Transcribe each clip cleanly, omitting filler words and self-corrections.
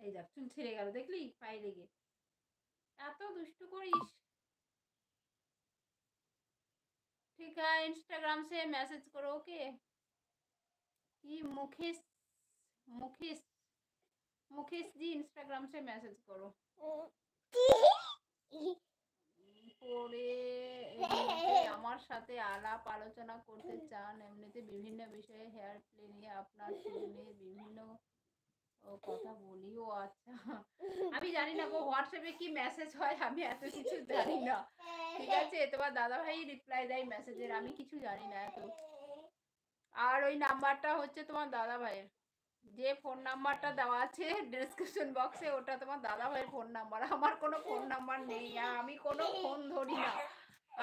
এই দেখ চুল ছিঁড়ে গেল, দেখলি পায়ে লেগে। এত দুষ্টু করিস। ठीक है, इंस्टाग्राम से मैसेज करो। ओके। कि मुकेश, मुकेश, मुकेश जी इंस्टाग्राम से मैसेज करो। পরে এমনিতে আমার সাথে আলাপ আলোচনা করতে চান, এমনিতে বিভিন্ন বিষয়ে হেয়ার প্লে নিয়ে আপনার ফোনে বিভিন্ন কথা বলি। ও আচ্ছা, আমি জানি না গো হোয়াটসঅ্যাপে কি মেসেজ হয়, আমি এত কিছু জানি না। ঠিক আছে, তোমার দাদা ভাই রিপ্লাই দেয় মেসেজের, আমি কিছু জানি না এত। আর ওই নাম্বারটা হচ্ছে তোমার দাদা ভাইয়ের, যে ফোন নাম্বারটা দেওয়া আছে ডেসক্রিপশন বক্সে, ওটা তোমার দাদা ভাইয়ের ফোন নাম্বার। আমার কোনো ফোন নাম্বার নেই, আমি কোনো ফোন ধরি না,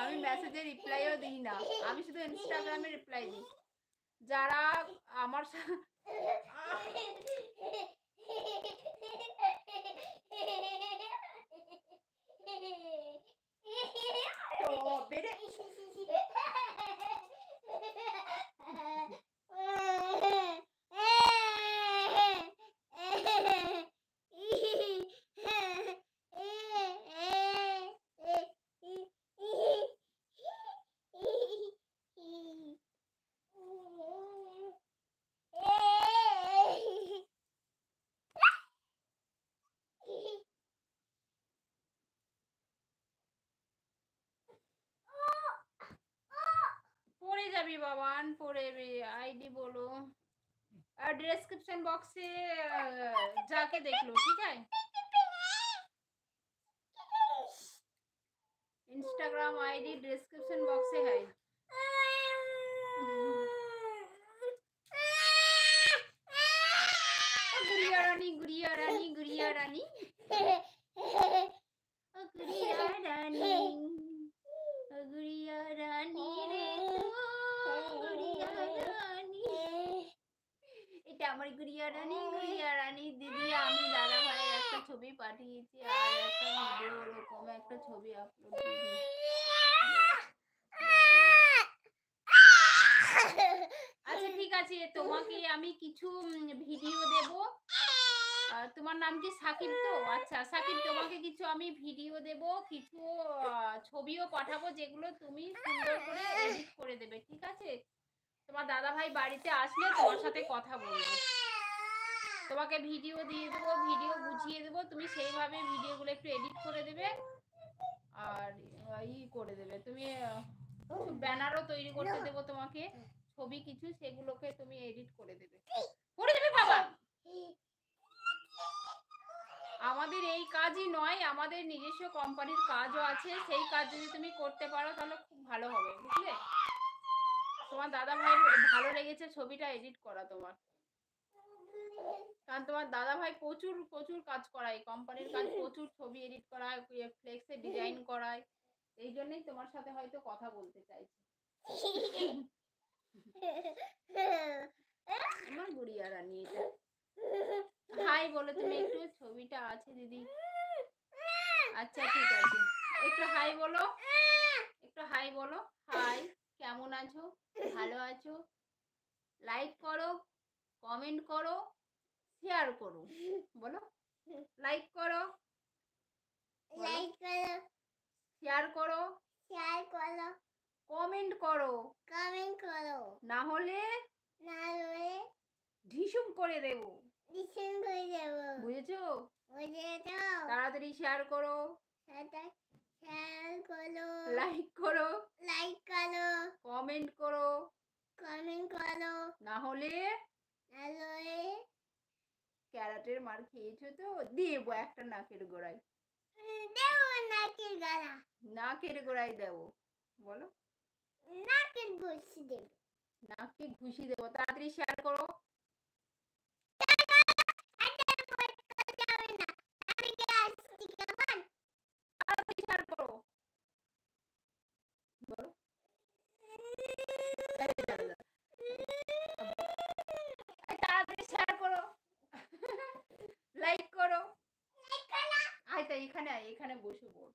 আমি মেসেজে রিপ্লাইও দিই না, আমি শুধু ইনস্টাগ্রামে রিপ্লাই দিই। যারা আমার বেড়ে পড়ে যাবি বাবান, পড়ে आईडी बोलो। डिस्क्रिप्शन बॉक्स से जाके देख लो, ठीक है। इंस्टाग्राम आईडी डिस्क्रिप्शन बॉक्स से है। गुड़िया रानी, गुड़िया रानी, गुड़िया रानी, गुड़िया रानी, गुड़िया रानी रे, गुड़िया रानी। এটা আমার গুড়িয়া রানী, গুড়িয়া রানী। দিদি আমি দাদা ভাইয়ের একটা ছবি পাঠিয়েছি আর একটা ভিডিও ওরকম একটা ছবি আপলোড আচ্ছা ঠিক আছে, তোমাকে আমি কিছু ভিডিও দেব। তোমার নাম কি সাকিব তো? আচ্ছা সাকিব, তোমাকে কিছু আমি ভিডিও দেব, কিছু ছবিও পাঠাবো, যেগুলো তুমি সুন্দর করে এডিট করে দেবে, ঠিক আছে। তোমার দাদা ভাই বাড়িতে আসলে তোমার সাথে কথা বলবো, তোমাকে ভিডিও দিয়ে দেবো, ভিডিও বুঝিয়ে দেবো, তুমি সেইভাবে ভিডিওগুলো একটু এডিট করে দেবে আর করে দেবে। তুমি ব্যানারও তৈরি করতে দেবো তোমাকে, ছবি কিছু, সেগুলোকে তুমি এডিট করে দেবে। করে দেবে বাবা। আমাদের এই কাজই নয়, আমাদের নিজস্ব কোম্পানির কাজও আছে, সেই কাজ যদি তুমি করতে পারো তাহলে খুব ভালো হবে, বুঝলে। তোমার দাদা ভাইয়ের ভালো লেগেছে ছবিটা এডিট করা তোমার, কারণ তোমার দাদা ভাই প্রচুর প্রচুর কাজ করায়, কোম্পানির কাজ, প্রচুর ছবি এডিট করায়, ফ্লেক্সে ডিজাইন করায়, এই জন্যই তোমার সাথে হয়তো কথা বলতে চাইছি। আমার গুড়িয়া রানী এটা। হাই বলো তুমি একটু, ছবিটা আছে দিদি। আচ্ছা ঠিক আছে, একটু হাই বলো, একটু হাই বলো। হাই, কেমন আছো? ভালো আছো? লাইক করো, কমেন্ট করো, শেয়ার করো, বলো। লাইক করো, লাইক করো, শেয়ার করো, শেয়ার করো, কমেন্ট করো, কমেন্ট করো, না হলে ঢিসুম করে দেব, ঢিসুম করে দেব, বুঝেছো? বুঝেছো। তাড়াতাড়ি শেয়ার করো, শেয়ার করো, লাইক করো, লাইক করো, কমেন্ট করো, কমেন্ট করো, না হলে ক্যারাটের মার খেয়েছো তো, দেবো একটা নাকের গোড়ায়, দেবো নাকের গোড়া, নাকের গোড়ায় দেবো, বলো। নাকের ঘুষি দেবো, নাকে ঘুষি দেবো। তাড়াতাড়ি শেয়ার করো। তাড়াতাড়ি শেয়ার করো, বলো। তাড়াতাড়ি শেয়ার করো, লাইক করো। আয় তাই এখানে, আয় এখানে বসে পড়।